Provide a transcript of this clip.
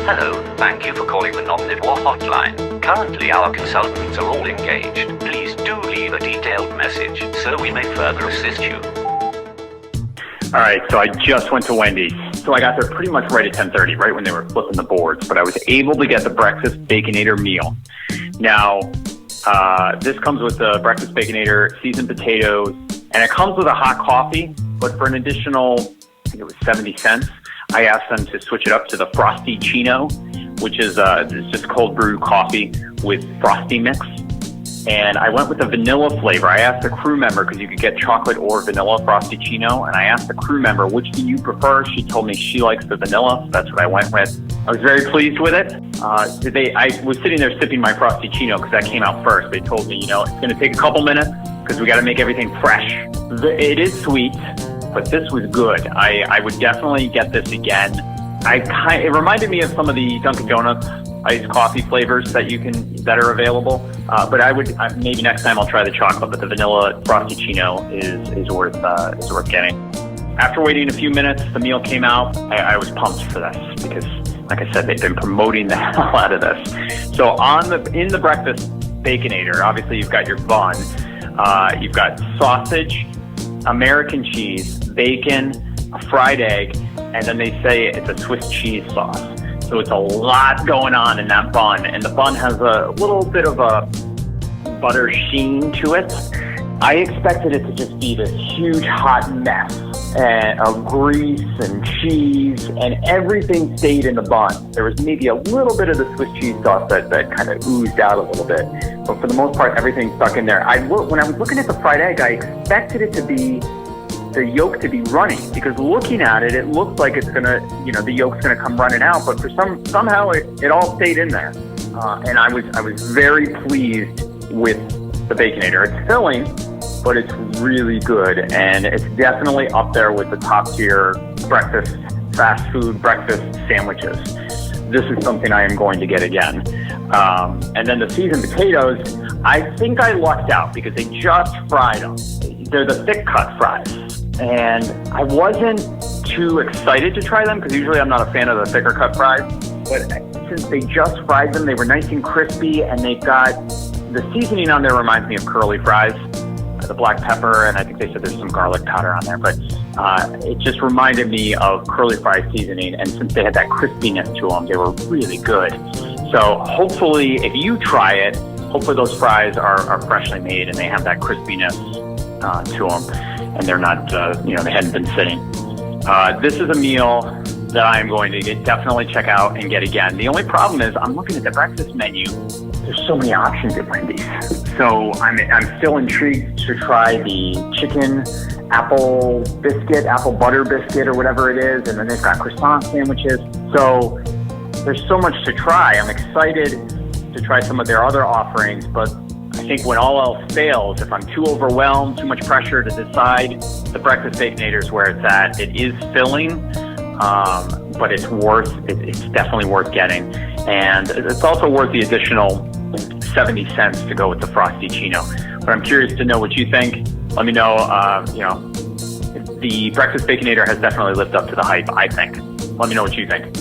Hello, thank you for calling the non-Live-War hotline. Currently, our consultants are all engaged. Please do leave a detailed message so we may further assist you. All right, so I just went to Wendy's. So I got there pretty much right at 10:30, right when they were flipping the boards. But I was able to get the Breakfast Baconator meal. Now, this comes with the Breakfast Baconator, seasoned potatoes, and it comes with a hot coffee. But for an additional, I think it was 70 cents, I asked them to switch it up to the Frosty-ccino, which is it's just cold brew coffee with Frosty mix. And I went with the vanilla flavor. I asked the crew member, because you could get chocolate or vanilla Frosty-ccino, and I asked the crew member, which do you prefer? She told me she likes the vanilla, so that's what I went with. I was very pleased with it. I was sitting there sipping my Frosty-ccino because that came out first. They told me, it's going to take a couple minutes because we got to make everything fresh. It is sweet, but this was good. I would definitely get this again. It reminded me of some of the Dunkin' Donuts iced coffee flavors that are available. But maybe next time I'll try the chocolate, but the vanilla Frosty-ccino is worth getting. After waiting a few minutes, the meal came out. I was pumped for this because, like I said, they've been promoting the hell out of this. So in the Breakfast Baconator, obviously you've got your bun, you've got sausage, American cheese, bacon, a fried egg, and then they say it's a Swiss cheese sauce. So it's a lot going on in that bun, and the bun has a little bit of a butter sheen to it. I expected it to just be this huge hot mess of grease and cheese, and everything stayed in the bun. There was maybe a little bit of the Swiss cheese sauce that kind of oozed out a little bit, but for the most part, everything stuck in there. When I was looking at the fried egg, I expected it to be the yolk to be running, because looking at it, it looks like it's gonna, the yolk's gonna come running out, but somehow it all stayed in there, and I was very pleased with the Baconator. It's filling, but it's really good, and it's definitely up there with the top tier fast food breakfast sandwiches. This is something I am going to get again. And then the seasoned potatoes, I think I lucked out because they just fried them. They're the thick cut fries. And I wasn't too excited to try them because usually I'm not a fan of the thicker cut fries. But since they just fried them, they were nice and crispy, and they've got the seasoning on there reminds me of curly fries, the black pepper, and I think they said there's some garlic powder on there. But it just reminded me of curly fry seasoning, and since they had that crispiness to them, they were really good. So hopefully, if you try it, hopefully those fries are freshly made and they have that crispiness to them. And they're not, they hadn't been sitting. This is a meal that I am going to definitely check out and get again. The only problem is I'm looking at the breakfast menu. There's so many options at Wendy's. So I'm still intrigued to try the chicken apple butter biscuit or whatever it is. And then they've got croissant sandwiches. So there's so much to try. I'm excited to try some of their other offerings, but I think when all else fails, if I'm too overwhelmed, too much pressure to decide, the Breakfast Baconator is where it's at. It is filling, but it's definitely worth getting. And it's also worth the additional 70 cents to go with the Frosty-ccino. But I'm curious to know what you think. Let me know, the Breakfast Baconator has definitely lived up to the hype, I think. Let me know what you think.